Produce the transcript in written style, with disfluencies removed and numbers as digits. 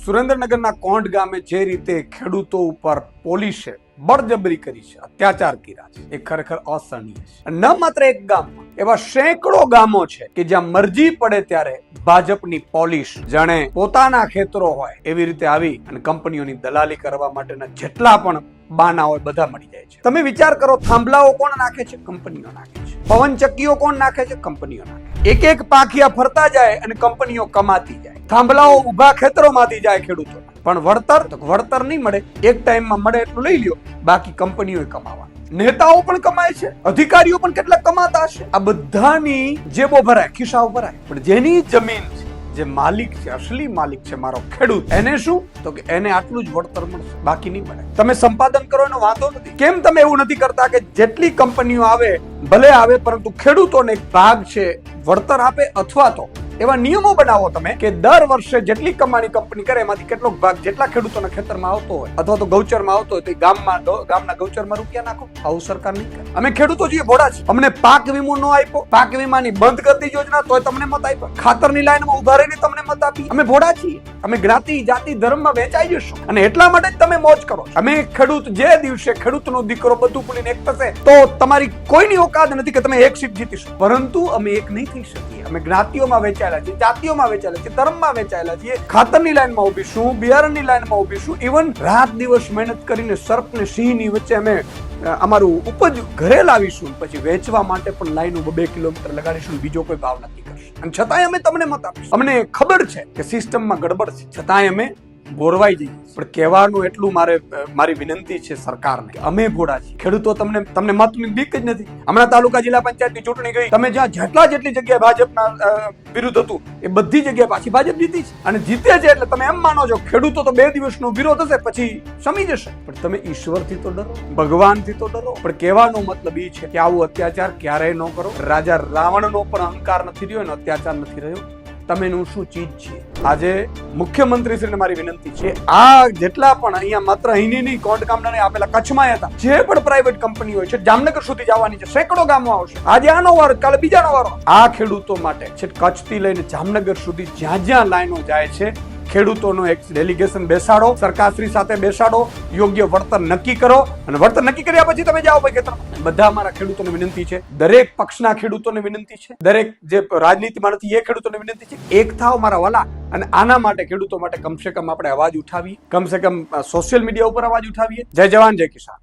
સુરેન્દ્રનગરના કોંઢ ગામે જે રીતે ખેડૂતો ઉપર પોલીસે બળજબરી કરી છે, અત્યાચાર કર્યા છે, એ ખરેખર અસહનીય છે. ન માત્ર એક ગામમાં, એવા સેંકડો ગામો છે કે જ્યાં મરજી પડે ત્યારે ભાજપની પોલીસ જાણે પોતાના ખેતરો હોય એવી રીતે આવી અને કંપનીઓની દલાલી કરવા માટેના જેટલા પણ બાના હોય બધા મળી જાય છે. તમે વિચાર કરો, થાંભલાઓ કોણ નાખે છે? કંપનીઓ નાખે છે. પવનચક્કીઓ કોણ નાખે છે? કંપનીઓ નાખે. એક એક પાંખિયા ફરતા જાય અને કંપનીઓ કમાતી જાય. થાંભલાઓ ઉભા ખેતરોમાંથી જાય ખેડૂતો, પણ વળતર નહીં મળે. એક ટાઈમમાં મળે એટલું લઈ લ્યો, બાકી કંપનીઓ કમાવા. નેતાઓ પણ કમાય છે, અધિકારીઓ પણ કેટલા કમાતા હશે. આ બધાની જેબો ભરાય, ખિસ્સાઓ ભરાય, પણ જેની જમીન છે, જે માલિક છે, અસલી માલિક છે મારો ખેડૂત, એને શું? તો કે એને આટલું જ વળતર મળશે, બાકી નહીં મળે. તમે સંપાદન કરો એનો વાંધો નથી. કેમ તમે એવું નથી કરતા કે જેટલી કંપનીઓ આવે ભલે આવે, પરંતુ ખેડૂતોને એક ભાગ છે વળતર આપે, અથવા તો એવા નિયમો બનાવો તમે કે દર વર્ષે જેટલી કમાણી કંપની કરે એમાંથી કેટલોક ભાગ જેટલા ખેડૂતોના ખેતરમાં આવતો હોય અથવા તો ગૌચરમાં આવતો હોય તો ગામના ગૌચરમાં રૂપિયા નાખો. આવું સરકાર નહીં કરે. અમે ખેડૂતો છીએ, ભોળા છે. અમને પાક વીમો ન આપ્યો, પાક વીમાની બંધ કરતી યોજના, તોય તમને મત આપ્યા. ખાતરની લાઈનમાં ઉભા રહીને તમને મત આપી. અમે ભોળા છીએ. અમે જ્ઞાતિ જાતિ ધર્મમાં વેચાઈ જશું અને એટલા માટે જ તમે મોજ કરો. અમે ખેડૂત જે દિવસે ખેડૂતનો દીકરો બધું ભૂલીને એક થશે તો તમારી કોઈની ઓકાત નથી કે તમે એક સીટ જીતીશું. પરંતુ અમે એક નહીં થઈ શકીએ. અમે જ્ઞાતિઓમાં વેચાયેલા છીએ, જાતિઓમાં વેચાયેલા છીએ, ધર્મમાં વેચાયેલા છીએ. ખાતરની લાઈનમાં ઉભીશું, બિયારણની લાઈનમાં ઉભીશું. ઇવન રાત દિવસ મહેનત કરીને સર્પ ને સિંહની વચ્ચે અમે અમારું ઉપજ ઘરે લાવીશું. પછી વેચવા માટે પણ લાઈનો 2 કિલોમીટર લગાડીશું. બીજો કોઈ ભાવ નક્કી કરશું. અને છતાંય અમે તમને મત આપીશું. અમને ખબર છે કે સિસ્ટમમાં ગડબડ છે, છતાંય અમે બોરવાઈ જઈએ. પણ કહેવાનું એટલું મારી વિનંતી છે સરકારને કે અમે ભોળા છીએ. ખેડૂતો તમને મતની બીક જ નથી. હમણાં તાલુકા જિલ્લા પંચાયતની ચૂંટણી ગઈ, તમે જ્યાં જેટલી જગ્યાએ ભાજપના વિરુદ્ધ હતું એ બધી જગ્યાએ પાછી ભાજપ જીતી છે અને જીતે છે. એટલે તમે એમ માનો છો ખેડૂતો તો 2 દિવસનો વિરોધ હશે પછી શમી જશે. પણ તમે ઈશ્વરથી તો ડરો, ભગવાનથી તો ડરો. પણ કહેવાનો મતલબ એ છે કે આવું અત્યાચાર ક્યારેય ન કરો. રાજા રાવણનો પણ અહંકાર નથી રહ્યો, એનો અત્યાચાર નથી રહ્યો. તમે શું ચીજ છીએ? આજે મુખ્યમંત્રીશ્રીને મારી વિનંતી છે, આ જેટલા પણ અહીંયા માત્ર અહીંની નહીં, કોંઢ ગામના નહીં, આપેલા કચ્છમાં હતા, જે પણ પ્રાઇવેટ કંપની હોય છે, જામનગર સુધી જવાની છે, સેંકડો ગામો આવશે. આજે આનો વારો, કાલે બીજાનો વારો. આ ખેડૂતો માટે છે કચ્છ થી લઈને જામનગર સુધી જ્યાં જ્યાં લાઈનો જાય છે, ખેડૂતોનો એક ડેલિગેશન બેસાડો, સરકારશ્રી સાથે બેસાડો, યોગ્ય વળતર નક્કી કરો અને વળતર નક્કી કર્યા પછી તમે જાઓ ભાઈ ખેતરમાં. બધા અમારા ખેડૂતોને વિનંતી છે, દરેક પક્ષના ખેડૂતોને વિનંતી છે, દરેક જે રાજનીતિમાં નથી એ ખેડૂતોને વિનંતી છે, એક થાવ મારા વાલા. અને આના માટે ખેડૂતો માટે કમસે કમ આપણે અવાજ ઉઠાવીએ, કમસે કમ સોશિયલ મીડિયા ઉપર અવાજ ઉઠાવીએ. જય જવાન, જય કિસાન.